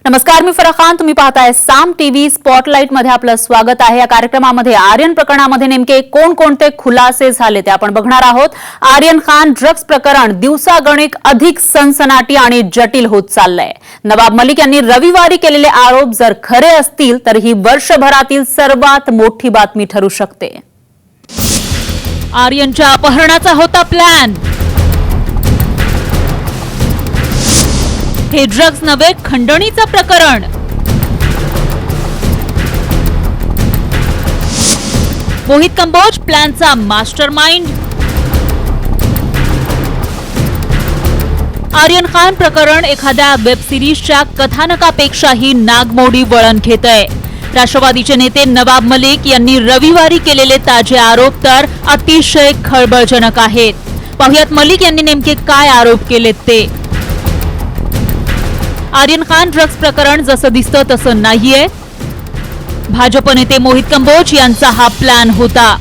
नमस्कार, मी फराह खान. तुम्ही पाहताय साम टीव्ही. स्पॉटलाइट मध्ये आपलं स्वागत आहे. या कार्यक्रमामध्ये आर्यन प्रकरणामध्ये नेमके कोणकोणते खुलासे झाले ते आपण बघणार आहोत. आर्यन खान ड्रग्ज प्रकरण दिवसागणिक अधिक सनसनाटी आणि जटिल होत चाललंय. नवाब मलिक यांनी रविवारी केलेले आरोप जर खरे असतील तर ही वर्षभरातील सर्वात मोठी बातमी ठरू शकते. आर्यनच्या अपहरणाचा होता प्लॅन. हे ड्रग्ज नव्हे, खंडणीचं प्रकरण. मोहित कंबोज प्लॅनचा मास्टरमाइंड. आर्यन खान प्रकरण एखाद्या वेब सिरीजच्या कथानकापेक्षाही नागमोडी वळण घेतंय. राष्ट्रवादीचे नेते नवाब मलिक यांनी रविवारी केलेले ताजे आरोप तर अतिशय खळबळजनक आहेत. पाहुयात मलिक यांनी नेमके काय आरोप केलेत ते. आर्यन खान ड्रग्ज प्रकरण जसं दिसतं तसं नाहीये. भाजप नेते मोहित कंबोज यांचा हा प्लॅन होता.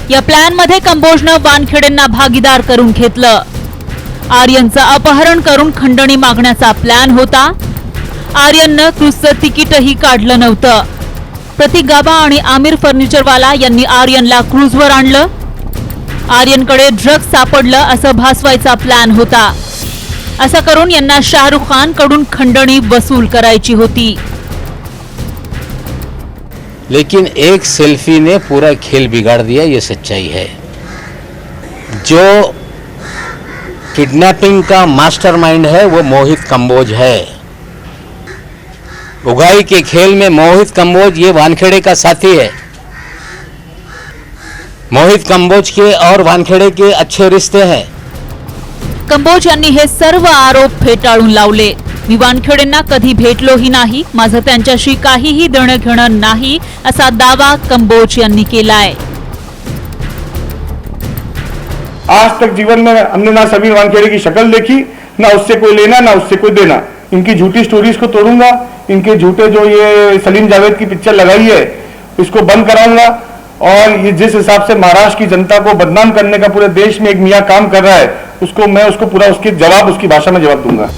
या प्लॅनमध्ये कंबोजनं वानखेडेंना भागीदार करून घेतलं. आर्यनचं अपहरण करून खंडणी मागण्याचा प्लॅन होता. आर्यननं क्रूजचं तिकीटही काढलं नव्हतं. प्रतीक गाबा आणि आमिर फर्निचरवाला यांनी आर्यनला क्रूजवर आणलं. आर्यनकडे ड्रग्ज सापडलं असं भासवायचा प्लॅन होता. असं करून यांना शाहरुख खान कडून खंडणी वसूल करायची होती. लेकिन एक सेल्फी ने पूरा खेल बिगाड़ दिया, ये सच्चाई है. जो किडनैपिंग का मास्टरमाइंड है वो मोहित कंबोज है. उगाई के खेल में मोहित कंबोज ये वानखेड़े का साथी है. मोहित कंबोज के और वानखेड़े के अच्छे रिश्ते हैं. कंबोज यांनी हे सर्व आरोप फेटाळून लावले. मी वानखेडेंना कधी भेटलोही नाही, माझं त्यांच्याशी काहीही देणं घेणं नाही असा दावा कंबोज यांनी केलाय. आज तक जीवन में हमने ना समीर वानखेड़े की शक्ल देखी, ना उससे कोई लेना ना उससे कोई देना. इनकी झूठी स्टोरीज को तोड़ूंगा. इनके झूठे जो ये सलीम जावेद की पिक्चर लगाई है इसको बंद कराऊंगा. और ये जिस हिसाब से महाराष्ट्र की जनता को बदनाम करने का पूरे देश में एक मियां काम कर रहा है, उसको पूरा उसकी जवाब उसकी भाषा में जवाब दूंगा.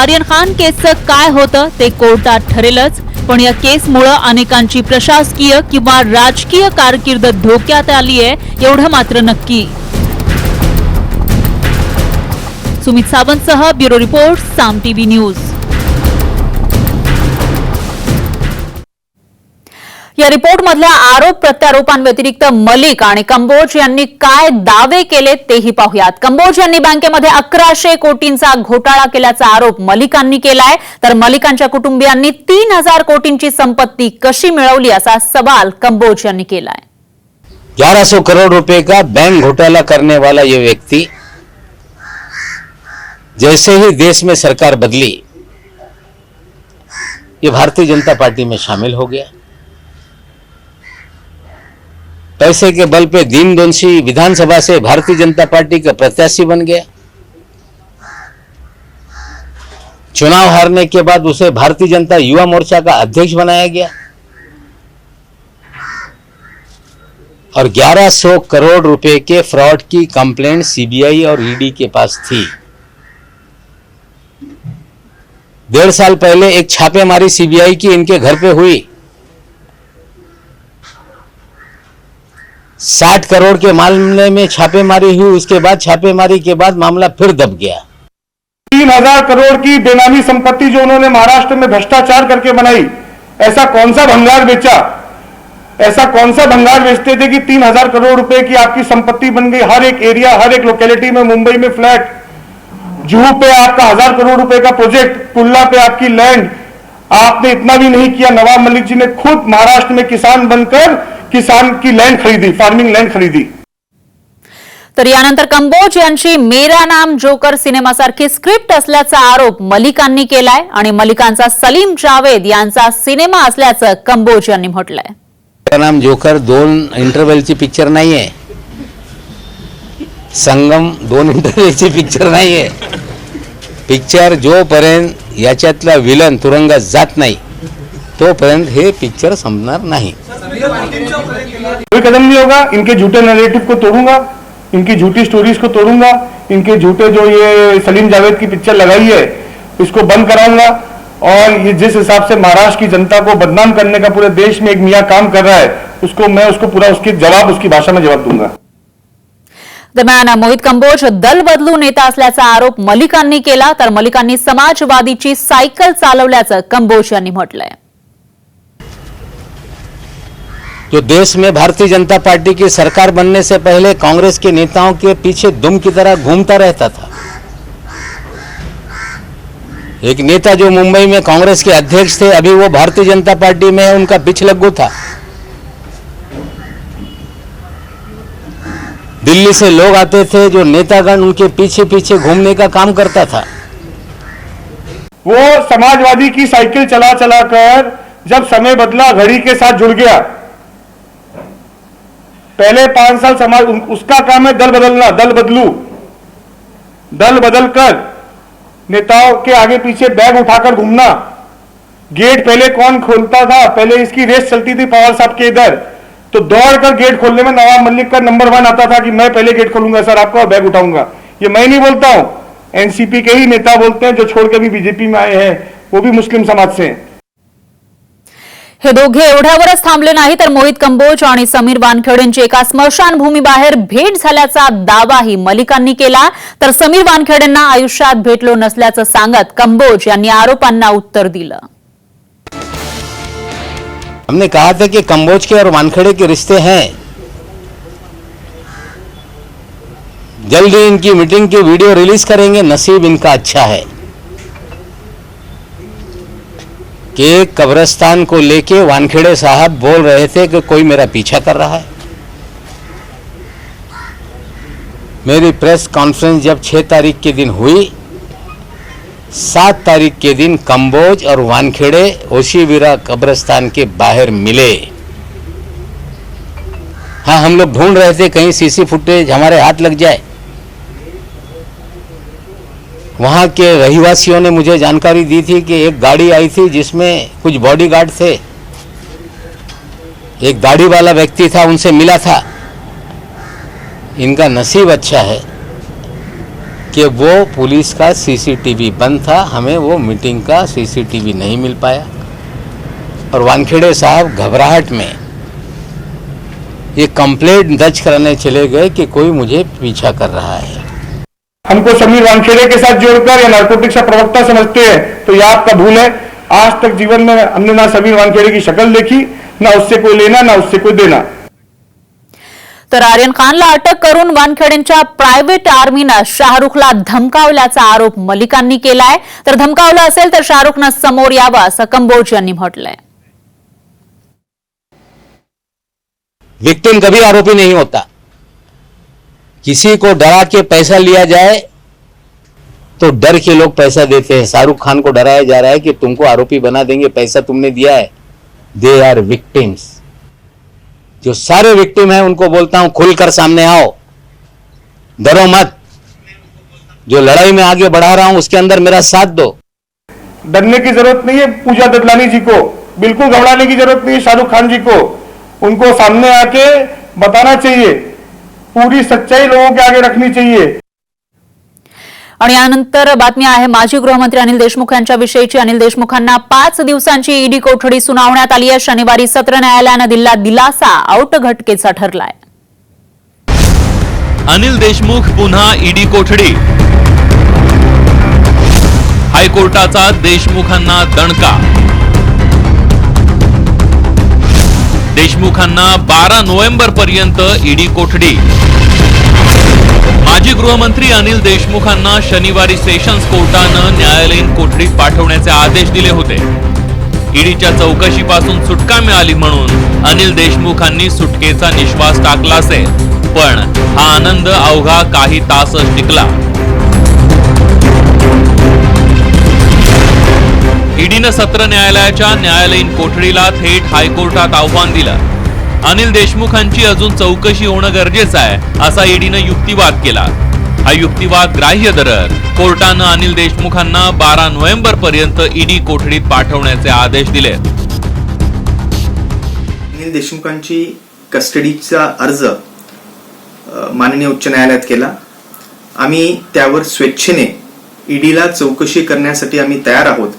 आर्यन खान केसचं काय होतं ते कोर्टात ठरेलच, पण या केसमुळे अनेकांची प्रशासकीय किंवा राजकीय कारकीर्द धोक्यात आली आहे एवढं मात्र नक्की. सुमित सावंतसह ब्युरो रिपोर्ट, साम टीव्ही न्यूज. या रिपोर्टमधल्या आरोप प्रत्यारोपांव्यतिरिक्त मलिक आणि कंबोज यांनी काय दावे केले तेही पाहूयात. कंबोज यांनी बँकेमध्ये 1100 कोटींचा घोटाळा केल्याचा आरोप मलिकांनी केलाय, तर मलिकांच्या कुटुंबियांनी 3000 कोटींची संपत्ती कशी मिळवली असा सवाल कंबोज यांनी केलाय. 1100 करोड़ रुपए का बैंक घोटाला करने वाला ये व्यक्ति जैसे ही देश में सरकार बदली, ये भारतीय जनता पार्टी में शामिल हो गया. पैसे के बल पे दीन-दोंशी विधानसभा से भारतीय जनता पार्टी का प्रत्याशी बन गया. चुनाव हारने के बाद उसे भारतीय जनता युवा मोर्चा का अध्यक्ष बनाया गया. और 1100 करोड़ रुपए के फ्रॉड की कंप्लेंट सीबीआई और ईडी के पास थी. 1.5 साल पहले एक छापेमारी सीबीआई की इनके घर पे हुई. 60 करोड़ के मामले में छापेमारी हुई. उसके बाद छापेमारी के बाद मामला फिर दब गया. 3000 करोड़ की बेनामी संपत्ति जो उन्होंने महाराष्ट्र में भ्रष्टाचार करके बनाई, ऐसा कौन सा भंगार बेचा, ऐसा कौन सा भंगार बेचते थे कि 3000 करोड़ रुपए की आपकी संपत्ति बन गई. हर एक एरिया, हर एक लोकेलिटी में, मुंबई में फ्लैट, जुहू पे आपका 1000 करोड़ रुपए का प्रोजेक्ट, कुल्ला पे आपकी लैंड. आपने इतना भी नहीं किया. नवाब मलिक जी ने खुद महाराष्ट्र में किसान बनकर किसान की लैंड खरीदी, फार्मिंग लैंड खरीदी. तर यानंतर कंबोज यांची मेरा नाम जोकर सिनेमासारखी स्क्रिप्ट असल्याचा आरोप मलिकांनी केलाय आणि मलिकांचा सलीम जावेद यांचा सिनेमा असल्याचं कंबोज यांनी म्हटलंय. मेरा नाम जोकर 2 इंटरव्हलची पिक्चर नाहीये. संगम 2 इंटरव्हलची पिक्चर नाहीये. पिक्चर जोपर्यंत याच्यातला विलन तुरुंगात जात नाही तोपर्यंत हे पिक्चर संपणार नाही. कोई कदम नहीं होगा. इनके झूठे नैरेटिव को तोड़ूंगा. इनकी झूठी स्टोरीज को तोड़ूंगा. इनके झूठे जो ये सलीम जावेद की पिक्चर लगाई है इसको बंद कराऊंगा. और ये जिस हिसाब से महाराष्ट्र की जनता को बदनाम करने का पूरे देश में एक मियां काम कर रहा है, उसको पूरा उसकी भाषा में जवाब दूंगा. दरम्यान मोहित कंबोज दल बदलू नेता असल्याचा आरोप मलिकांनी केला, तर मलिकांनी समाजवादीची सायकल चालवल्याचं कंबोज यांनी म्हटलंय. जो देश में भारतीय जनता पार्टी की सरकार बनने से पहले कांग्रेस के नेताओं के पीछे दुम की तरह घूमता रहता था. एक नेता जो मुंबई में कांग्रेस के अध्यक्ष थे, अभी वो भारतीय जनता पार्टी में है, उनका पिछलग्गू था. दिल्ली से लोग आते थे, जो नेतागण उनके पीछे पीछे घूमने का काम करता था. वो समाजवादी की साइकिल चला चला कर जब समय बदला, घड़ी के साथ जुड़ गया. पहले 5 साल समाज उसका काम है दल बदलना, दल बदलू, दल बदलकर नेताओं के आगे पीछे बैग उठाकर घूमना. गेट पहले कौन खोलता था? पहले इसकी रेस चलती थी पवार साहब के इधर, तो दौड़कर गेट खोलने में नवाब मलिक का नंबर 1 आता था कि मैं पहले गेट खोलूंगा सर आपका और बैग उठाऊंगा. ये मैं नहीं बोलता हूं, एनसीपी के ही नेता बोलते हैं, जो छोड़ के भी बीजेपी में आए हैं, वो भी मुस्लिम समाज से हैं. हे दोघे एवढ्यावरच थांबले नाही, तर मोहित कंबोज आणि समीर वानखेडेंची एका स्मशानभूमीबाहेर भेट झाल्याचा दावाही मलिकांनी केला. तर समीर वानखेडेंना आयुष्यात भेटलो नसल्याचं सांगत कंबोज यांनी आरोपांना उत्तर दिलं. हमने कहा था कि कंबोज के और वानखेड़े के रिश्ते हैं. जल्द ही इनकी मीटिंग की वीडियो रिलीज करेंगे. नसीब इनका अच्छा है कि कब्रिस्तान को लेके वानखेड़े साहब बोल रहे थे कि कोई मेरा पीछा कर रहा है. मेरी प्रेस कॉन्फ्रेंस जब 6 तारीख के दिन हुई, 7 तारीख के दिन कंबोज और वानखेड़े ओशीवीरा कब्रिस्तान के बाहर मिले. हाँ, हम लोग ढूंढ रहे थे कहीं सीसी फुटेज हमारे हाथ लग जाए. वहां के रहिवासियों ने मुझे जानकारी दी थी कि एक गाड़ी आई थी जिसमें कुछ बॉडीगार्ड थे. एक दाढ़ी वाला व्यक्ति था, उनसे मिला था. इनका नसीब अच्छा है कि वो पुलिस का सीसीटीवी बंद था, हमें वो मीटिंग का सीसीटीवी नहीं मिल पाया. और वानखेड़े साहब घबराहट में ये कंप्लेंट दर्ज कराने चले गए कि कोई मुझे पीछा कर रहा है. हमको समीर वानखेड़े के साथ जोड़कर या नारकोटिक्स का प्रवक्ता समझते हैं, तो यह आपका भूल है. आज तक जीवन में हमने ना समीर वानखेड़े की शक्ल देखी, ना उससे कोई लेना, ना उससे कोई देना. तर आर्यन खानला अटक करून वानखेडेंच्या प्रायव्हेट आर्मीनं शाहरुखला धमकावल्याचा आरोप मलिकांनी केलाय. तर धमकावलं असेल तर शाहरुखनं समोर यावं असं कंबोज यांनी म्हटलंय. विक्टिम कभी आरोपी नहीं होता. किसी को डरा के पैसा लिया जाए तो डर के लोग पैसा देते हैं. शाहरुख खान को डराया जा रहा है कि तुमको आरोपी बना देंगे, पैसा तुमने दिया है. They are victims. जो सारे विक्टिम हैं उनको बोलता हूं खुलकर सामने आओ, डरो मत. जो लड़ाई में आगे बढ़ा रहा हूं उसके अंदर मेरा साथ दो. डरने की जरूरत नहीं है पूजा ददलानी जी को, बिल्कुल घबराने की जरूरत नहीं है शाहरुख खान जी को. उनको सामने आके बताना चाहिए, पूरी सच्चाई लोगों के आगे रखनी चाहिए. आणि यानंतर बातमी आहे माजी गृहमंत्री अनिल देशमुख यांच्याविषयीची. अनिल देशमुखांना 5 दिवसांची ईडी कोठडी सुनावण्यात आली आहे. शनिवारी सत्र न्यायालयानं दिला दिलासा आउट घटकेचा ठरलाय. अनिल देशमुख पुन्हा ईडी कोठडी. हायकोर्टाचा देशमुखांना दणका. देशमुखांना 12 नोव्हेंबर पर्यंत ईडी कोठडी. माजी गृहमंत्री अनिल देशमुखांना शनिवारी सेशन्स कोर्टानं न्यायालयीन कोठडीत पाठवण्याचे आदेश दिले होते. ईडीच्या चौकशीपासून सुटका मिळाली म्हणून अनिल देशमुखांनी सुटकेचा निश्वास टाकला असेल, पण हा आनंद अवघा काही तासच टिकला. ईडीनं सत्र न्यायालयाच्या न्यायालयीन कोठडीला थेट हायकोर्टात आव्हान दिलं. अनिल देशमुखांची अजून चौकशी होणं गरजेचं आहे असा ईडीनं युक्तिवाद केला. हा युक्तिवाद ग्राह्य धरत कोर्टानं अनिल देशमुखांना 12 नोव्हेंबर पर्यंत ईडी कोठडीत पाठवण्याचे आदेश दिले. अनिल देशमुखांची कस्टडीचा अर्ज माननीय उच्च न्यायालयात केला. आम्ही त्यावर स्वेच्छेने ईडीला चौकशी करण्यासाठी आम्ही तयार आहोत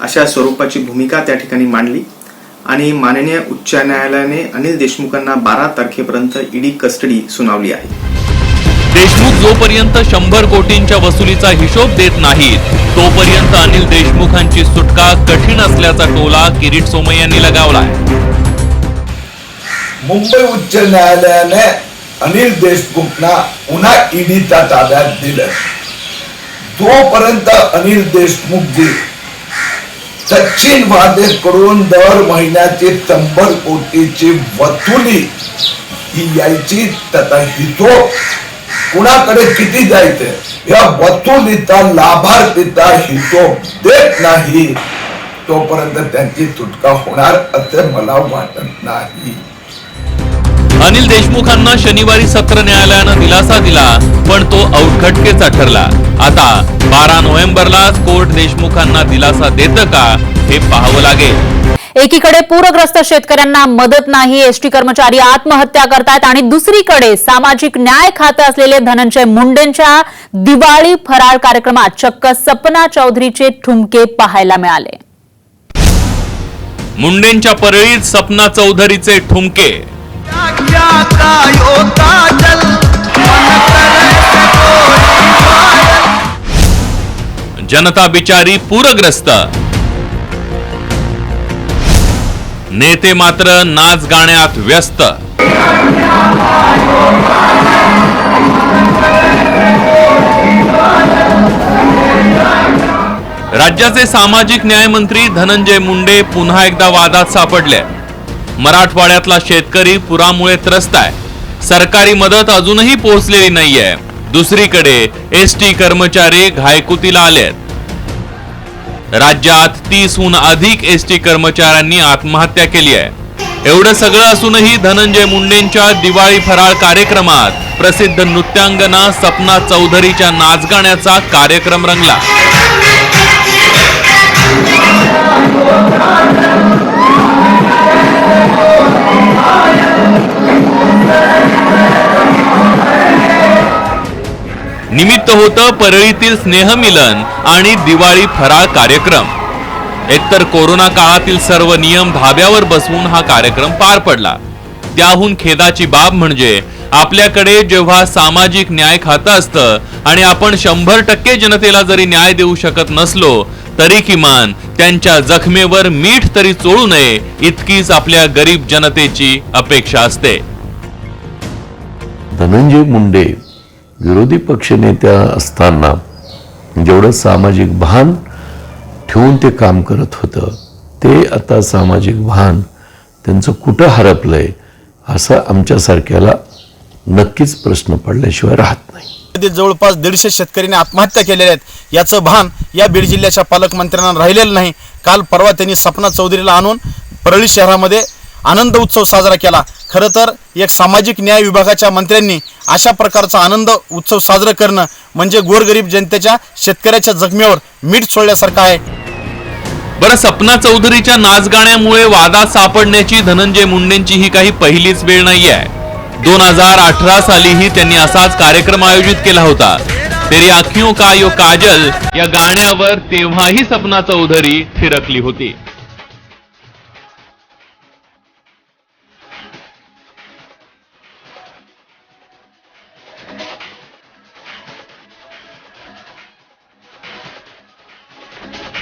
अशा स्वरूपाची भूमिका त्या ठिकाणी मांडली आणि माननीय उच्च न्यायालयाने अनिल देशमुखांना 12 तारखेपर्यंत ईडी कस्टडी सुनावली आहे. देशमुख जोपर्यंत 100 कोटींच्या वसुलीचा हिशोब देत नाहीत तोपर्यंत अनिल देशमुखांची सुटका कठीण असल्याचा टोला किरीट सोमय्या यांनी लगावलाय. मुंबई उच्च न्यायालयाने अनिल देशमुखना पुन्हा ईडीच्या ताब्यात दिलं. जोपर्यंत अनिल देशमुखजी सचिन वादे करून दर महिन्याची 100 कोटीची वसुली ही यायची, त्याचा हिशोब कुणाकडे किती जायचे या वसुलीचा लाभार्थीचा हिशोब देत नाही तोपर्यंत त्यांची सुटका होणार असे मला वाटत नाही. अनिल देशमुखांना शनिवारी सत्र न्यायालयानं दिलासा दिला पण तो औटघटकेचा ठरला. आता 12 नोव्हेंबरलाच कोर्ट देशमुखांना दिलासा देतं का हे पाहावं लागेल. एकीकडे पूरग्रस्त शेतकऱ्यांना मदत नाही, एसटी कर्मचारी आत्महत्या करतात आणि दुसरीकडे सामाजिक न्याय खातं असलेले धनंजय मुंडेंच्या दिवाळी फराळ कार्यक्रमात चक्क सपना चौधरीचे ठुमके पाहायला मिळाले. मुंडेंच्या परळीत सपना चौधरीचे ठुमके. जनता बिचारी पूरग्रस्त, नेते मात्र नाच गाण्यात व्यस्त. राज्याचे सामाजिक न्याय मंत्री धनंजय मुंडे पुन्हा एकदा वादात सापडले. मराठवाड्यातला शेतकरी पुरामुळे त्रस्त आहे. सरकारी मदत अजूनही पोहोचलेली नाहीये. दुसरीकडे एसटी कर्मचारी घायकुतीला आलेत. राज्यात 30हून अधिक एसटी कर्मचाऱ्यांनी आत्महत्या केली आहे. एवढं सगळं असूनही धनंजय मुंडेंच्या दिवाळी फराळ कार्यक्रमात प्रसिद्ध नृत्यांगना सपना चौधरीच्या नाचगाण्याचा कार्यक्रम रंगला. निमित्त होतं परळीतील स्नेहमिलन आणि दिवाळी फराळ कार्यक्रम. एकतर कोरोना काळातील सर्व नियम धाब्यावर बसवून हा कार्यक्रम पार पडला. त्याहून खेदाची बाब म्हणजे आपल्याकडे जेव्हा सामाजिक न्याय खातं असतं आणि आपण 100% जनतेला जरी न्याय देऊ शकत नसलो तरी किमान त्यांच्या जखमेवर मीठ तरी चोळू नये इतकीच आपल्या गरीब जनतेची अपेक्षा असते. धनंजय मुंडे विरोधी पक्षनेत्या असताना जेवढं सामाजिक भान ठेवून ते काम करत होतं ते आता सामाजिक भान त्यांचं कुठं हरपलंय असा आमच्यासारख्याला नक्कीच प्रश्न पडल्याशिवाय राहत नाही. जवळपास 150 शेतकऱ्यांनी आत्महत्या केलेल्या आहेत. याचं भान या बीड जिल्ह्याच्या पालकमंत्र्यांना राहिलेलं नाही. काल परवा त्यांनी सपना चौधरीला आणून परळी शहरामध्ये आनंद उत्सव साजरा केला. खरं तर एक सामाजिक न्याय विभागाच्या मंत्र्यांनी अशा प्रकारचा आनंद उत्सव साजरा करणं म्हणजे गोरगरीब जनतेच्या शेतकऱ्याच्या जखमेवर मीठ सोडल्यासारखं आहे. बरं, सपना चौधरीच्या नाचगाण्यामुळे वादात सापडण्याची धनंजय मुंडेंची ही काही पहिलीच वेळ नाहीये. 2018 सालीही त्यांनी असाच कार्यक्रम आयोजित केला होता. तेरी आँखियों का यो काजल या गाण्यावर तेव्हाही सपना चौधरी थिरकली होती.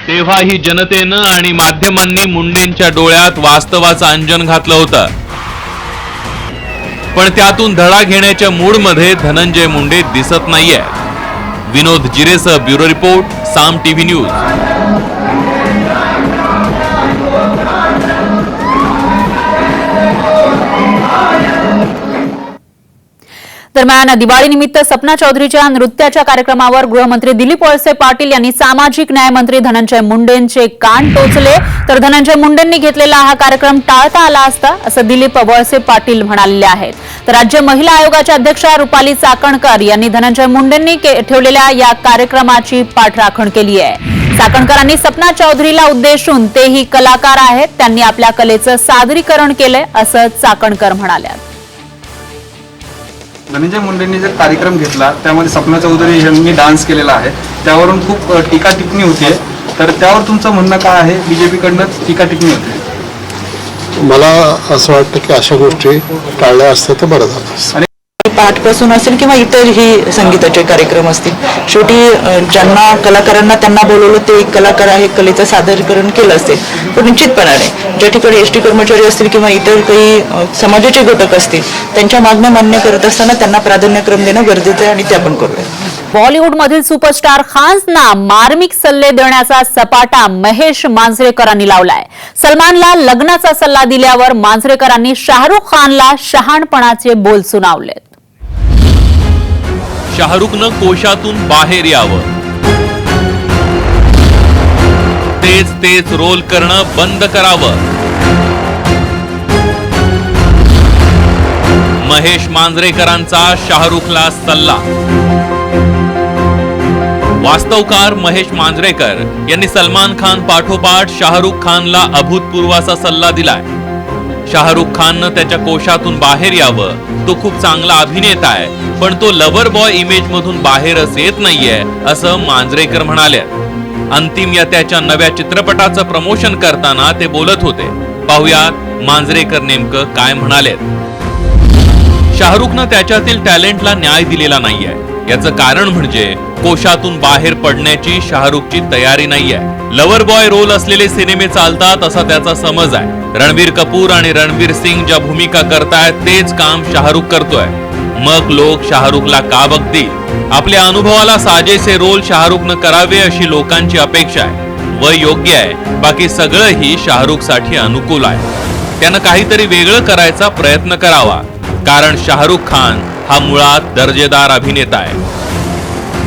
तेव्हाही जनतेनं आणि माध्यमांनी मुंडेंच्या डोळ्यात वास्तवाचं अंजन घातलं होतं. पण त्यातून धडा घेण्याच्या मूडमध्ये धनंजय मुंडे दिसत नाहीये. विनोद जिरेसह ब्युरो रिपोर्ट, साम टीव्ही न्यूज. दरम्यान दिवाळीनिमित्त सपना चौधरीच्या नृत्याच्या कार्यक्रमावर गृहमंत्री दिलीप वळसे पाटील यांनी सामाजिक न्याय मंत्री धनंजय मुंडेंचे कान टोचले. तर धनंजय मुंडेंनी घेतलेला हा कार्यक्रम टाळता आला असता असं दिलीप वळसे पाटील म्हणाले आहेत. तर राज्य महिला आयोगाच्या अध्यक्षा रुपाली चाकणकर यांनी धनंजय मुंडेंनी ठेवलेल्या या कार्यक्रमाची पाठराखण केली आहे. चाकणकरांनी सपना चौधरीला उद्देशून तेही कलाकार आहेत, त्यांनी आपल्या कलेचं सादरीकरण केलंय असं चाकणकर म्हणाल्या. धनंजय मुंडेंनी जो कार्यक्रम घेतला त्यामध्ये सपना चौधरी यांनी डान्स केलेला आहे त्यावरून खूप टीका टिप्पणी होते. तर त्यावर तुमचं म्हणणं काय आहे? बीजेपी कडनंच टीका टिप्पणी होते. मला असं वाटतं की अशा गोष्टी टाळल्या असत्या तर बरं झालं असतं. पाठपासून असेल किंवा इतरही संगीताचे कार्यक्रम असतील, शेवटी ज्यांना कलाकारांना त्यांना बोलवलं ते कलाकार आहे, कलेचं सादरीकरण केलं असेल पण निश्चितपणाने ज्या ठिकाणी एसटी कर्मचारी असतील किंवा इतर काही समाजाचे घटक असतील त्यांच्या मागण्या मान्य करत असताना त्यांना प्राधान्यक्रम देणं गरजेचं आहे आणि ते आपण करूया. बॉलिवूडमधील सुपरस्टार खान्सना मार्मिक सल्ले देण्याचा सपाटा महेश मांजरेकरांनी लावलाय. सलमानला लग्नाचा सल्ला दिल्यावर मांजरेकरांनी शाहरुख खानला शहाणपणाचे बोल सुनावलेत. शाहरुखनं कोशातून बाहेर यावं, तेच रोल करणं बंद करावं. महेश मांजरेकरांचा शाहरुखला सल्ला. वास्तवकार महेश मांजरेकर यांनी सलमान खान पाठोपाठ शाहरुख खानला अभूतपूर्व असा सल्ला दिलाय. शाहरुख खाननं त्याच्या कोशातून बाहेर यावं. तो खूप चांगला अभिनेता आहे, पण तो लव्हर बॉय इमेज मधून बाहेरच येत नाहीये असं मांजरेकर म्हणाले. अंतिम या त्याच्या नव्या चित्रपटाचं प्रमोशन करताना ते बोलत होते. पाहुयात मांजरेकर नेमकं काय म्हणाले. शाहरुखनं त्याच्यातील टॅलेंटला न्याय दिलेला नाहीये. याचं कारण म्हणजे कोशातून बाहेर पडण्याची शाहरुखची तयारी नाहीये. लव्हर बॉय रोल असलेले सिनेमे चालतात असा त्याचा समज आहे. रणबीर कपूर आणि रणवीर सिंग ज्या भूमिका करतायत तेच काम शाहरुख करतोय. मग लोक शाहरुखला का बघतील? आपल्या अनुभवाला साजेसे रोल शाहरुखनं करावे अशी लोकांची अपेक्षा आहे. वय योग्य आहे, बाकी सगळंही शाहरुखसाठी अनुकूल आहे. त्यानं काहीतरी वेगळं करायचा प्रयत्न करावा, कारण शाहरुख खान हा मुळात दर्जेदार अभिनेता आहे.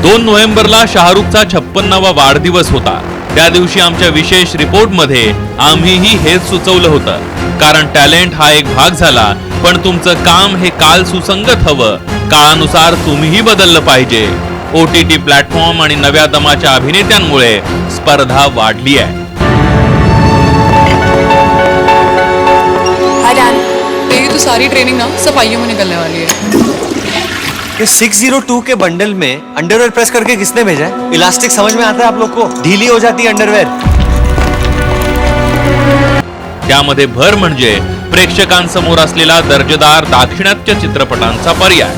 2 नोव्हेंबरला शाहरुखचा 56वा वाढदिवस होता. त्या दिवशी आमच्या विशेष रिपोर्टमध्ये आम्हीही हेच सुचवलं होतं. कारण टॅलेंट हा एक भाग झाला, पण तुमचं काम हे काल सुसंगत हवं. काळानुसार तुम्हीही बदललं पाहिजे. OTT प्लॅटफॉर्म आणि नव्या दमाच्या अभिनेत्यांमुळे स्पर्धा वाढली आहे. हाय डैन, तेरी तो सारी ट्रेनिंग ना सफाइयों में निकलने वाली है. ये 602 के बंडल में अंडरवेयर प्रेस करके किसने भेजा है? इलास्टिक समझ में आता है आप लोग को? ढीली हो जाती है अंडरवेयर. त्यामध्ये भर म्हणजे प्रेक्षकांसमोर असलेला दर्जेदार दाक्षिणात्य चित्रपटांचा पर्याय.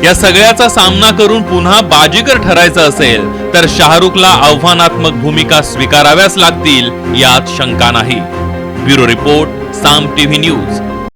या सगळ्याचा सामना करून पुन्हा बाजीगर ठरायचं असेल तर शाहरुखला आव्हानात्मक भूमिका स्वीकाराव्याच लागतील, यात शंका नाही. ब्युरो रिपोर्ट, साम टीव्ही न्यूज.